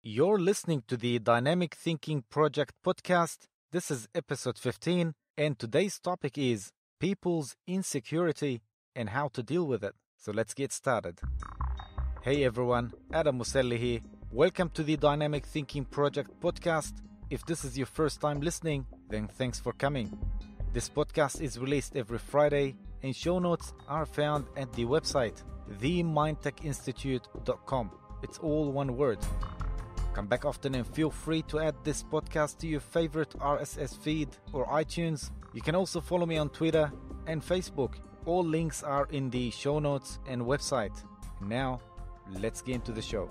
You're listening to the Dynamic Thinking Project podcast. This is episode 15, and today's topic is people's insecurity and how to deal with it. So let's get started. Hey everyone, Adam Muselli here. Welcome to the Dynamic Thinking Project podcast. If this is your first time listening, then thanks for coming. This podcast is released every Friday, and show notes are found at the website, themindtechinstitute.com. It's all one word. Come back often and feel free to add this podcast to your favorite RSS feed or iTunes. You can also follow me on Twitter and Facebook. All links are in the show notes and website. Now, let's get into the show.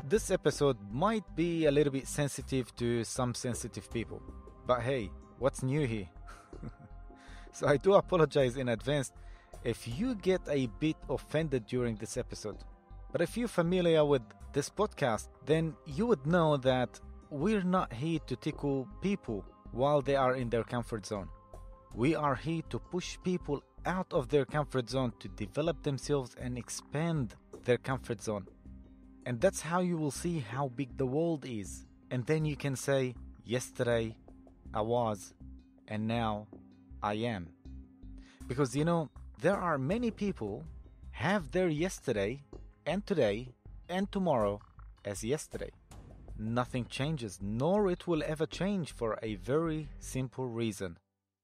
This episode might be a little bit sensitive to some sensitive people. But hey, what's new here? So I do apologize in advance if you get a bit offended during this episode. But if you're familiar with this podcast, then you would know that we're not here to tickle people while they are in their comfort zone. We are here to push people out of their comfort zone to develop themselves and expand their comfort zone. And that's how you will see how big the world is. And then you can say, yesterday I was, and now I am. Because there are many people have their yesterday and today and tomorrow as yesterday. Nothing changes, nor it will ever change, for a very simple reason.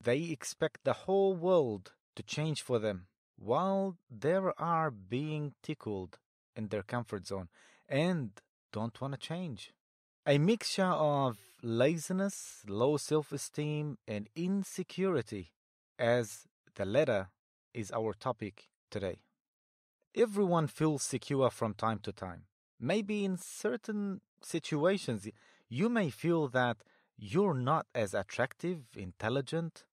They expect the whole world to change for them while they are being tickled in their comfort zone and don't want to change. A mixture of laziness, low self-esteem, and insecurity, as the latter is our topic today. Everyone feels secure from time to time. Maybe in certain situations, you may feel that you're not as attractive, intelligent,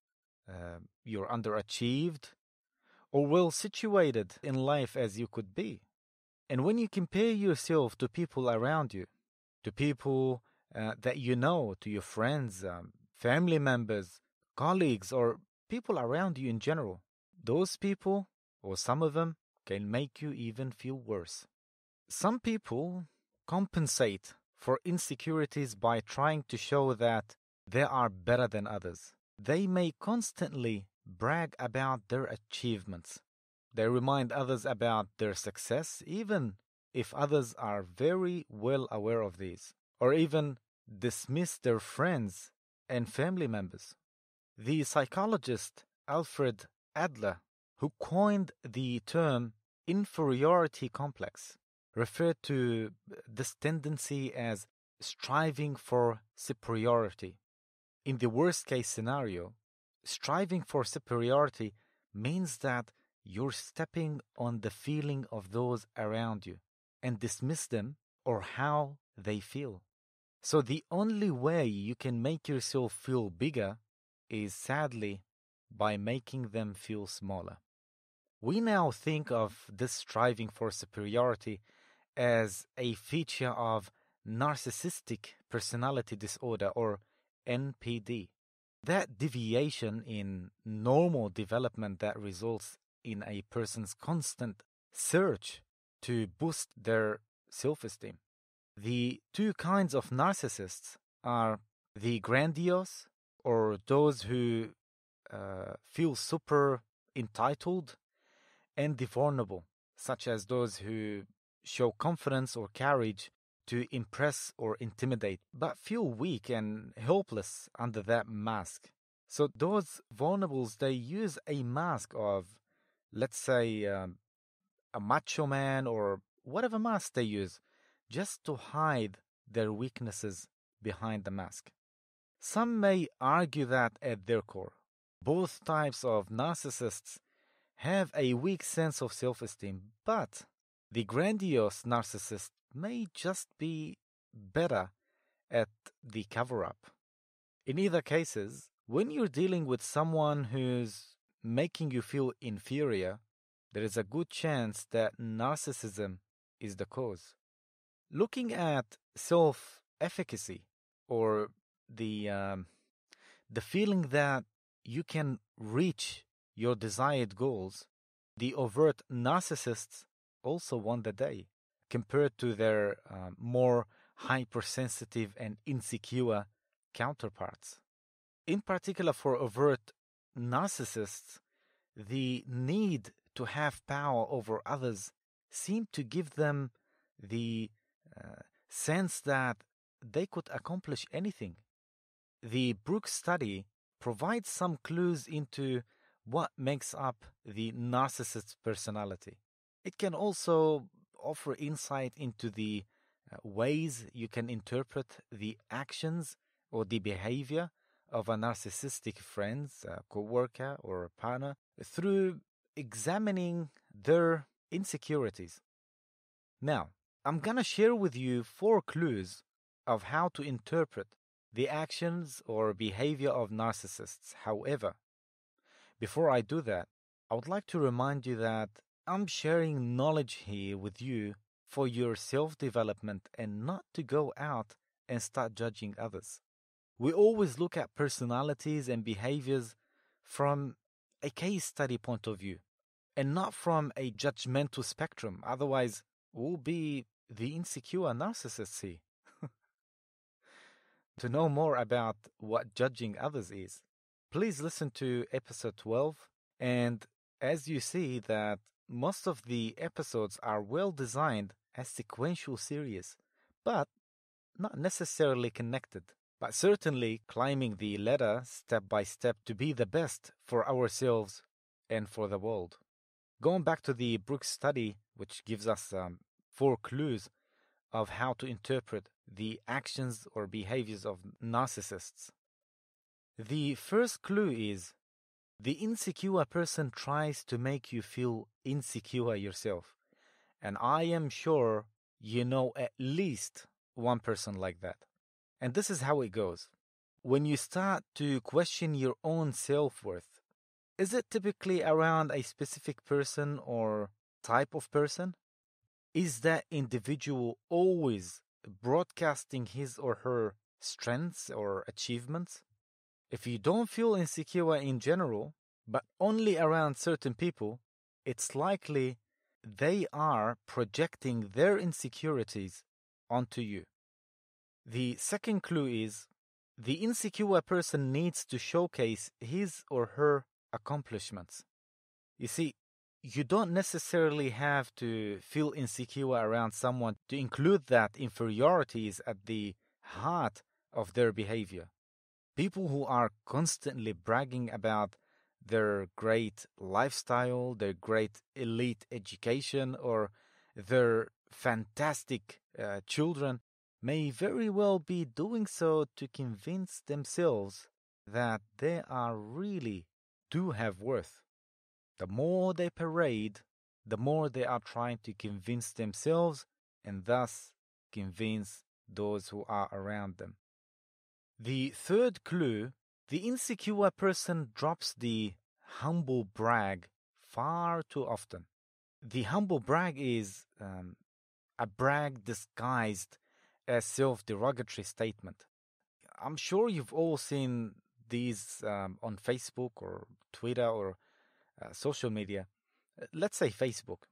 you're underachieved, or well situated in life as you could be. And when you compare yourself to people around you, to people that you know, to your friends, family members, colleagues, or people around you in general, those people, or some of them, can make you even feel worse. Some people compensate for insecurities by trying to show that they are better than others. They may constantly brag about their achievements. They remind others about their success, even if others are very well aware of these, or even dismiss their friends and family members. The psychologist Alfred Adler, who coined the term inferiority complex, referred to this tendency as striving for superiority. In the worst case scenario, striving for superiority means that you're stepping on the feeling of those around you and dismiss them or how they feel. So the only way you can make yourself feel bigger is, sadly, by making them feel smaller. We now think of this striving for superiority as a feature of narcissistic personality disorder, or NPD. That deviation in normal development that results in a person's constant search to boost their self-esteem. The two kinds of narcissists are the grandiose, or those who feel super entitled, and the vulnerable, such as those who show confidence or courage to impress or intimidate, but feel weak and helpless under that mask. So those vulnerables, they use a mask of, let's say, a macho man or whatever mask they use, just to hide their weaknesses behind the mask. Some may argue that at their core, both types of narcissists have a weak sense of self-esteem, but the grandiose narcissist may just be better at the cover-up. In either cases, when you're dealing with someone who's making you feel inferior, there is a good chance that narcissism is the cause. Looking at self-efficacy, or the feeling that you can reach your desired goals, the overt narcissists also won the day. compared to their more hypersensitive and insecure counterparts. In particular, for overt narcissists, the need to have power over others seemed to give them the sense that they could accomplish anything. The Brooks study provides some clues into what makes up the narcissist's personality. It can also offer insight into the ways you can interpret the actions or the behavior of a narcissistic friend, a co-worker, or a partner through examining their insecurities. Now, I'm going to share with you 4 clues of how to interpret the actions or behavior of narcissists. However, before I do that, I would like to remind you that I'm sharing knowledge here with you for your self-development and not to go out and start judging others. We always look at personalities and behaviors from a case study point of view and not from a judgmental spectrum. Otherwise, we'll be the insecure narcissists here. To know more about what judging others is, please listen to episode 12. And as you see that most of the episodes are well designed as sequential series, but not necessarily connected, but certainly climbing the ladder step by step to be the best for ourselves and for the world. Going back to the Brooks study, which gives us 4 clues of how to interpret the actions or behaviors of narcissists. The first clue is the insecure person tries to make you feel insecure yourself. And I am sure you know at least one person like that. And this is how it goes. When you start to question your own self-worth, is it typically around a specific person or type of person? Is that individual always broadcasting his or her strengths or achievements? If you don't feel insecure in general, but only around certain people, it's likely they are projecting their insecurities onto you. The second clue is the insecure person needs to showcase his or her accomplishments. You see, you don't necessarily have to feel insecure around someone to include that inferiority is at the heart of their behavior. People who are constantly bragging about their great lifestyle, their great elite education, or their fantastic children may very well be doing so to convince themselves that they are really do have worth. The more they parade, the more they are trying to convince themselves and thus convince those who are around them. The third clue, the insecure person drops the humble brag far too often. The humble brag is a brag disguised as self-derogatory statement. I'm sure you've all seen these on Facebook or Twitter or social media. Let's say Facebook.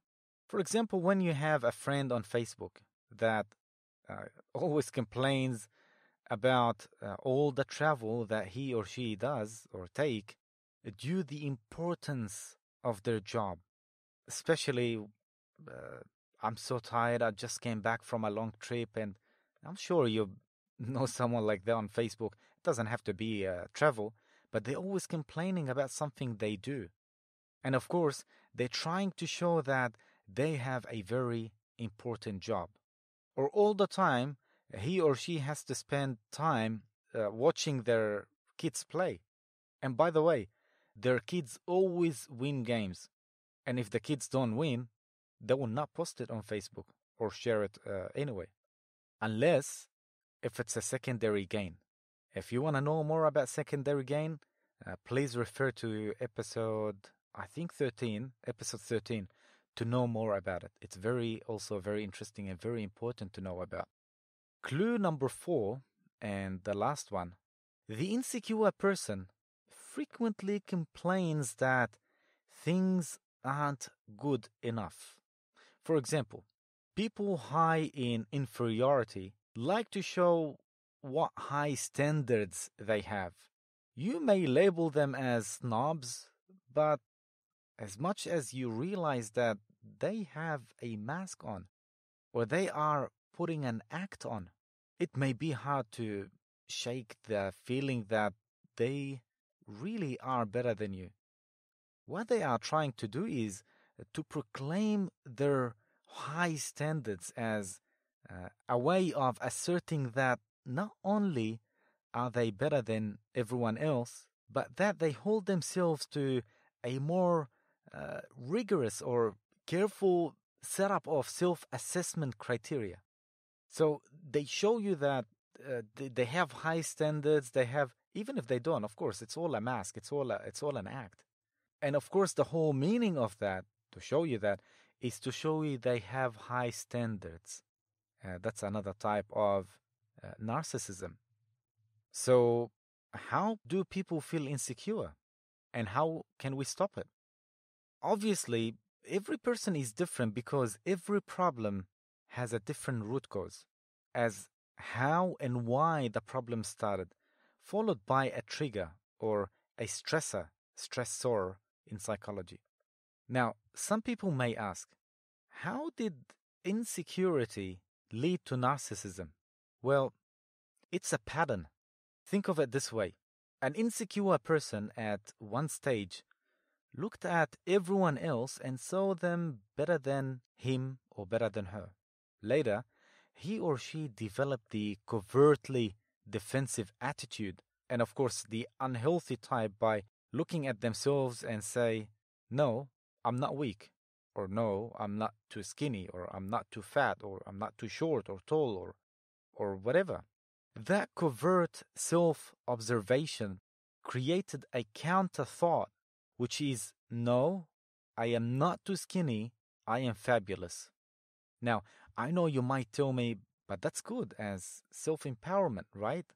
For example, when you have a friend on Facebook that always complains about all the travel that he or she does or take due the importance of their job. Especially, I'm so tired, I just came back from a long trip, and I'm sure you know someone like that on Facebook. It doesn't have to be travel, but they're always complaining about something they do. And of course, they're trying to show that they have a very important job. Or all the time, he or she has to spend time watching their kids play. And by the way, their kids always win games. And if the kids don't win, they will not post it on Facebook or share it anyway. Unless if it's a secondary gain. If you want to know more about secondary gain, please refer to episode 13, to know more about it. It's also very interesting and very important to know about. Clue number 4, and the last one. The insecure person frequently complains that things aren't good enough. For example, People high in inferiority like to show what high standards they have. You may label them as snobs, but as much as you realize that they have a mask on, or they are putting an act on, it may be hard to shake the feeling that they really are better than you. What they are trying to do is to proclaim their high standards as a way of asserting that not only are they better than everyone else, but that they hold themselves to a more rigorous or careful setup of self-assessment criteria. So they show you that they have high standards. They have, even if they don't, of course, it's all a mask. It's all an act. And of course, the whole meaning of that, to show you that, is to show you they have high standards. That's another type of narcissism. So how do people feel insecure? And how can we stop it? Obviously, every person is different because every problem has a different root cause, as how and why the problem started, followed by a trigger or a stressor in psychology. Now, some people may ask, how did insecurity lead to narcissism? Well, it's a pattern. Think of it this way. An insecure person at one stage looked at everyone else and saw them better than him or better than her. Later, he or she developed the covertly defensive attitude, and of course the unhealthy type, by looking at themselves and say, no, I'm not weak, or no, I'm not too skinny, or I'm not too fat, or I'm not too short or tall, or whatever. That covert self-observation created a counter thought, which is, no, I am not too skinny, I am fabulous. Now, I know you might tell me, but that's good as self-empowerment, right?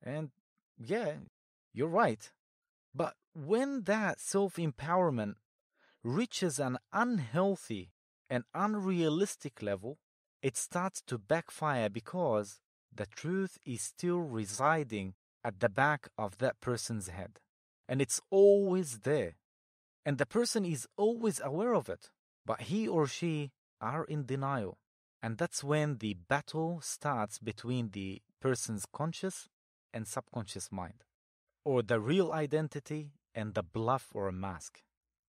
And yeah, you're right. But when that self-empowerment reaches an unhealthy and unrealistic level, it starts to backfire because the truth is still residing at the back of that person's head. And it's always there. And the person is always aware of it. But he or she are in denial. And that's when the battle starts between the person's conscious and subconscious mind, or the real identity and the bluff or a mask.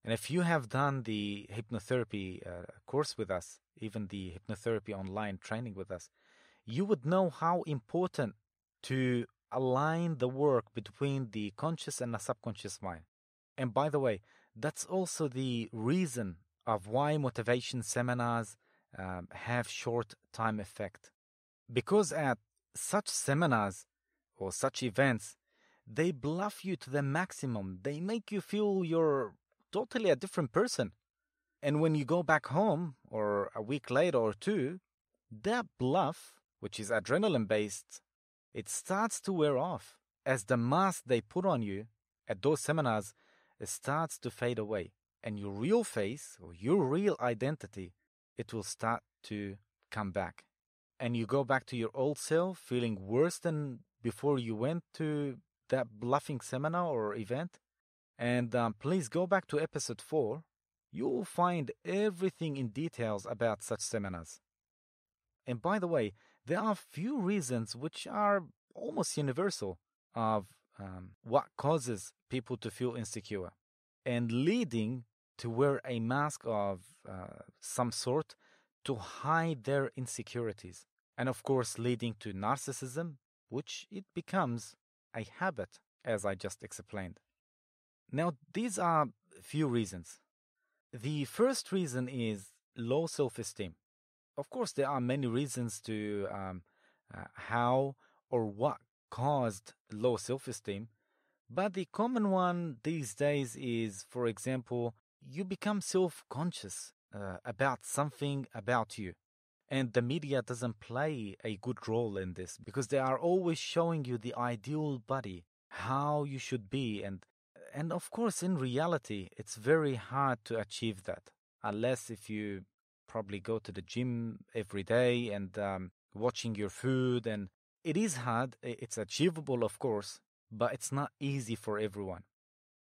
And if you have done the hypnotherapy course with us, even the hypnotherapy online training with us, you would know how important to align the work between the conscious and the subconscious mind. And by the way, that's also the reason of why motivation seminars have short time effect. Because at such seminars or such events, they bluff you to the maximum. They make you feel you're totally a different person. And when you go back home, or a week later or two, that bluff, which is adrenaline-based, it starts to wear off as the mask they put on you at those seminars starts to fade away. And your real face, or your real identity, it will start to come back. And you go back to your old self feeling worse than before you went to that bluffing seminar or event. And please go back to episode 4. You will find everything in details about such seminars. And by the way, there are few reasons which are almost universal of what causes people to feel insecure, and leading to wear a mask of some sort to hide their insecurities. And of course, leading to narcissism, which it becomes a habit, as I just explained. Now, these are few reasons. The first reason is low self-esteem. Of course, there are many reasons to how or what caused low self-esteem, but the common one these days is, for example, you become self-conscious about something about you. And the media doesn't play a good role in this because they are always showing you the ideal body, how you should be. And of course, in reality, it's very hard to achieve that unless if you probably go to the gym every day and watching your food. And it is hard. It's achievable, of course, but it's not easy for everyone.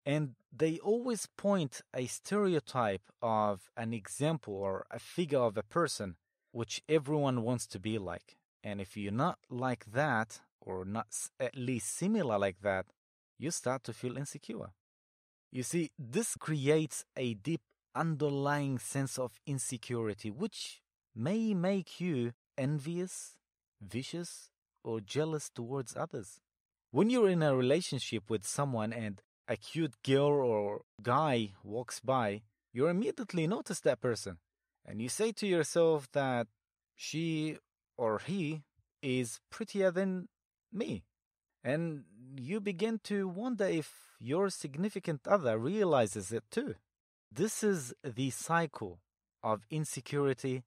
And they always point a stereotype of an example or a figure of a person which everyone wants to be like. And if you're not like that, or not at least similar like that, you start to feel insecure. You see, this creates a deep underlying sense of insecurity, which may make you envious, vicious, or jealous towards others. When you're in a relationship with someone and a cute girl or guy walks by, you immediately notice that person. And you say to yourself that she or he is prettier than me. And you begin to wonder if your significant other realizes it too. This is the cycle of insecurity.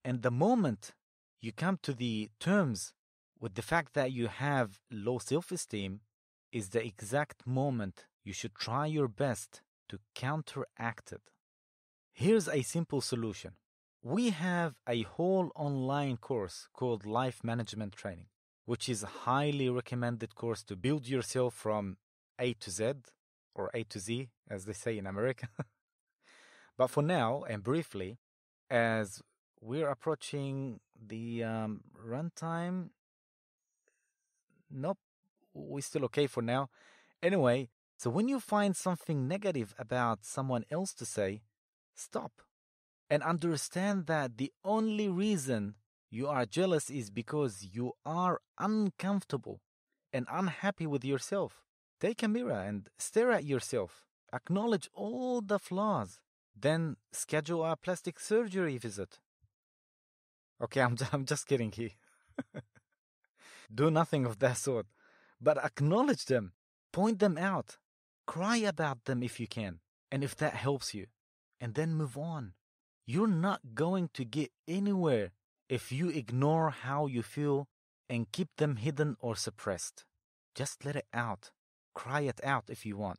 And the moment you come to the terms with the fact that you have low self-esteem is the exact moment you should try your best to counteract it. Here's a simple solution. We have a whole online course called Life Management Training, which is a highly recommended course to build yourself from A to Z, or A to Z, as they say in America. But for now, and briefly, as we're approaching the runtime, nope, we're still okay for now. Anyway, so when you find something negative about someone else to say, stop and understand that the only reason you are jealous is because you are uncomfortable and unhappy with yourself. Take a mirror and stare at yourself. Acknowledge all the flaws. Then schedule a plastic surgery visit. Okay, I'm just kidding here. Do nothing of that sort. But acknowledge them. Point them out. Cry about them if you can. And if that helps you. And then move on. You're not going to get anywhere if you ignore how you feel and keep them hidden or suppressed. Just let it out. Cry it out if you want.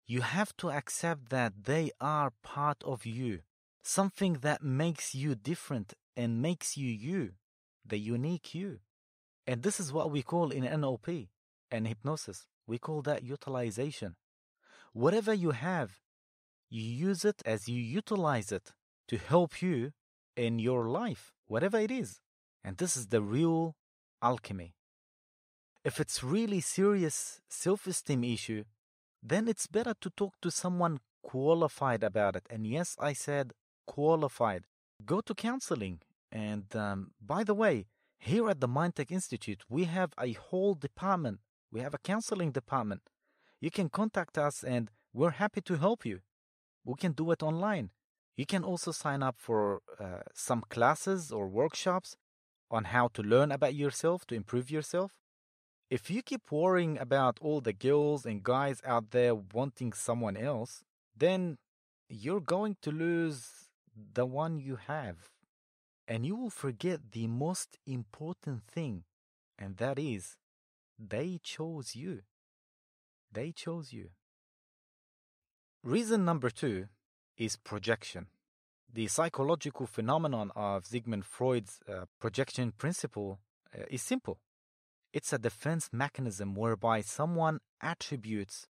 You have to accept that they are part of you. Something that makes you different and makes you you. The unique you. And this is what we call in NLP and hypnosis. We call that utilization. Whatever you have, you use it as you utilize it to help you in your life, whatever it is. And this is the real alchemy. If it's really serious self-esteem issue, then it's better to talk to someone qualified about it. And yes, I said qualified. Go to counseling. And by the way, here at the Mindtech Institute, we have a whole department. We have a counseling department. You can contact us and we're happy to help you. We can do it online. You can also sign up for some classes or workshops on how to learn about yourself, to improve yourself. If you keep worrying about all the girls and guys out there wanting someone else, then you're going to lose the one you have. And you will forget the most important thing, and that is, they chose you. They chose you. Reason number 2 is projection. The psychological phenomenon of Sigmund Freud's projection principle is simple. It's a defense mechanism whereby someone attributes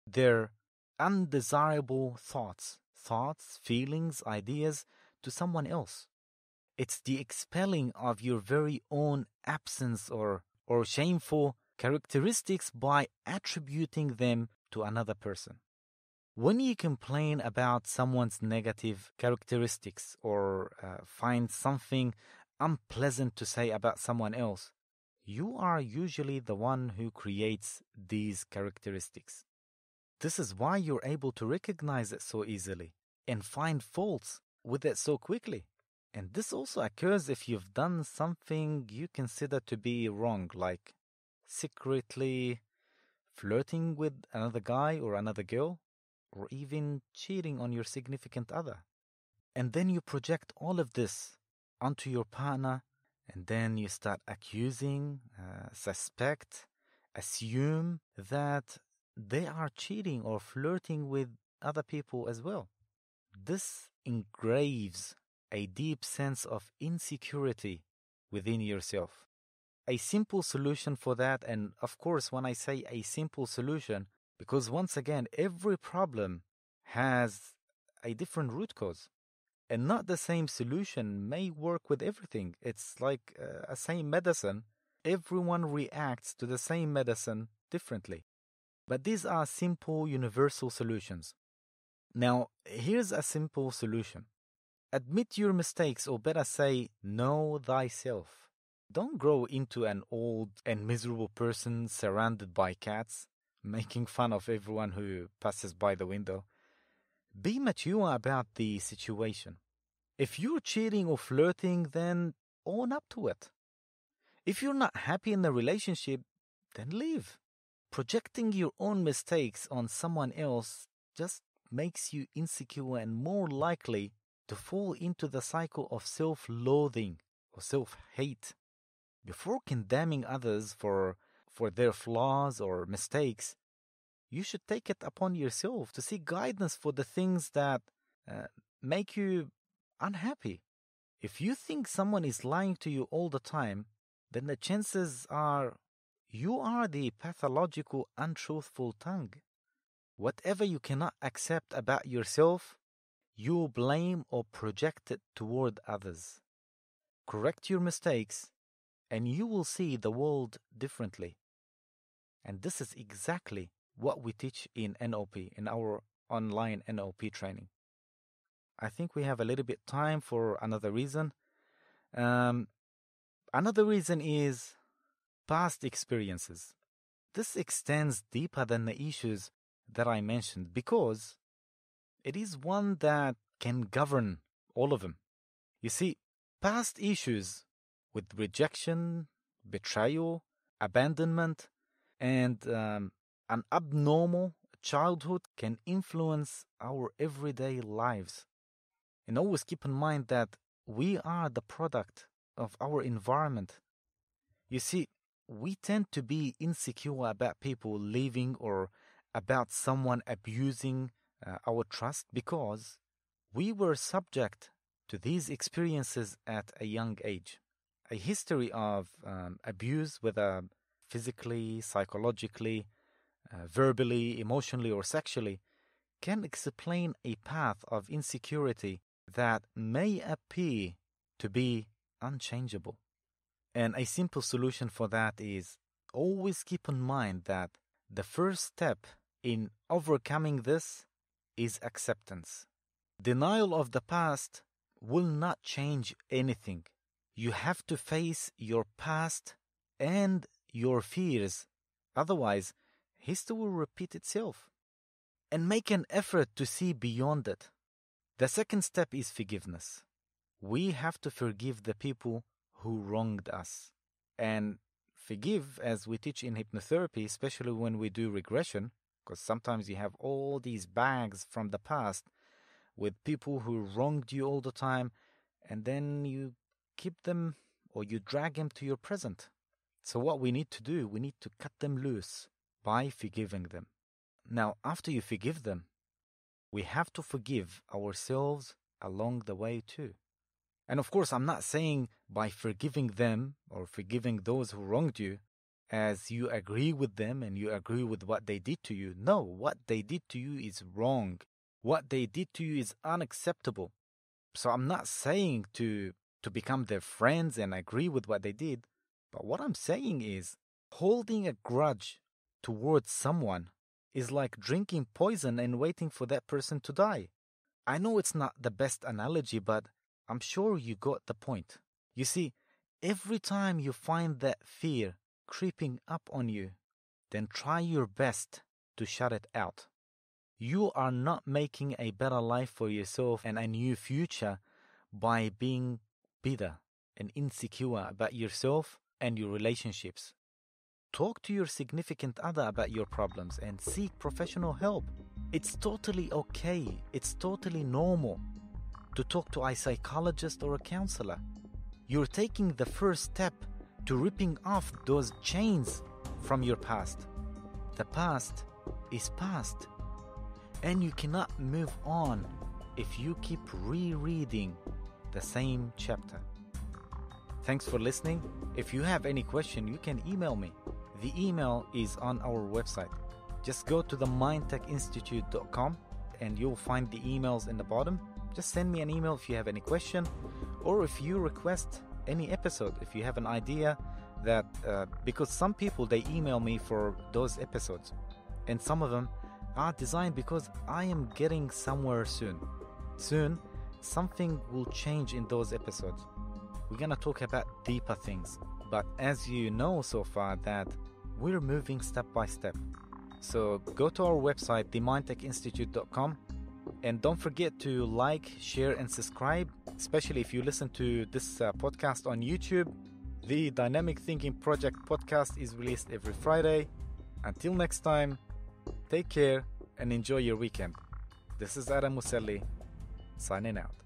their undesirable thoughts, feelings, ideas to someone else. It's the expelling of your very own absence or shameful characteristics by attributing them to another person. When you complain about someone's negative characteristics or find something unpleasant to say about someone else, you are usually the one who creates these characteristics. This is why you're able to recognize it so easily and find faults with it so quickly. And this also occurs if you've done something you consider to be wrong, like secretly flirting with another guy or another girl, or even cheating on your significant other. And then you project all of this onto your partner, and then you start accusing, suspect, assume that they are cheating or flirting with other people as well. This engraves a deep sense of insecurity within yourself. A simple solution for that, and of course, when I say a simple solution, because once again, every problem has a different root cause, and not the same solution may work with everything. It's like a same medicine. Everyone reacts to the same medicine differently. But these are simple, universal solutions. Now, here's a simple solution. Admit your mistakes, or better say, know thyself. Don't grow into an old and miserable person surrounded by cats, making fun of everyone who passes by the window. Be mature about the situation. If you're cheating or flirting, then own up to it. If you're not happy in the relationship, then leave. Projecting your own mistakes on someone else just makes you insecure and more likely to fall into the cycle of self-loathing or self-hate. Before condemning others for their flaws or mistakes, you should take it upon yourself to seek guidance for the things that make you unhappy. If you think someone is lying to you all the time, then the chances are you are the pathological, untruthful tongue. Whatever you cannot accept about yourself, you blame or project it toward others. Correct your mistakes, and you will see the world differently. And this is exactly what we teach in NLP, in our online NLP training. I think we have a little bit time for another reason. Another reason is past experiences. This extends deeper than the issues that I mentioned because it is one that can govern all of them. You see, past issues with rejection, betrayal, abandonment, and an abnormal childhood can influence our everyday lives. And always keep in mind that we are the product of our environment. You see, we tend to be insecure about people leaving or about someone abusing our trust because we were subject to these experiences at a young age. A history of abuse, whether physically, psychologically, verbally, emotionally, or sexually, can explain a path of insecurity that may appear to be unchangeable. And a simple solution for that is always keep in mind that the first step in overcoming this is acceptance. Denial of the past will not change anything. You have to face your past and your fears. Otherwise, history will repeat itself. And make an effort to see beyond it. The second step is forgiveness. We have to forgive the people who wronged us. And forgive, as we teach in hypnotherapy, especially when we do regression, because sometimes you have all these bags from the past with people who wronged you all the time, and then you keep them or you drag them to your present. So what we need to do, we need to cut them loose by forgiving them. Now, after you forgive them, we have to forgive ourselves along the way too. And of course, I'm not saying by forgiving them or forgiving those who wronged you as you agree with them and you agree with what they did to you. No, what they did to you is wrong. What they did to you is unacceptable. So I'm not saying to become their friends and agree with what they did. But what I'm saying is holding a grudge towards someone is like drinking poison and waiting for that person to die. I know it's not the best analogy, but I'm sure you got the point. You see, every time you find that fear creeping up on you, then try your best to shut it out. You are not making a better life for yourself and a new future by being bitter and insecure about yourself and your relationships. Talk to your significant other about your problems and seek professional help. It's totally okay. It's totally normal to talk to a psychologist or a counselor. You're taking the first step to ripping off those chains from your past. The past is past, and you cannot move on if you keep rereading the same chapter. Thanks for listening. If you have any question, you can email me. The email is on our website. Just go to the mindtechinstitute.com and you'll find the emails in the bottom. Just send me an email if you have any question, or if you request any episode, if you have an idea that, because some people, they email me for those episodes, and some of them are designed because I am getting somewhere soon. Soon, something will change in those episodes. We're gonna talk about deeper things, but as you know so far that we're moving step by step. So go to our website, themindtechinstitute.com, and don't forget to like, share, and subscribe, especially if you listen to this podcast on YouTube. The Dynamic Thinking Project podcast is released every Friday. Until next time, take care and enjoy your weekend. This is Adam Muselli, signing out.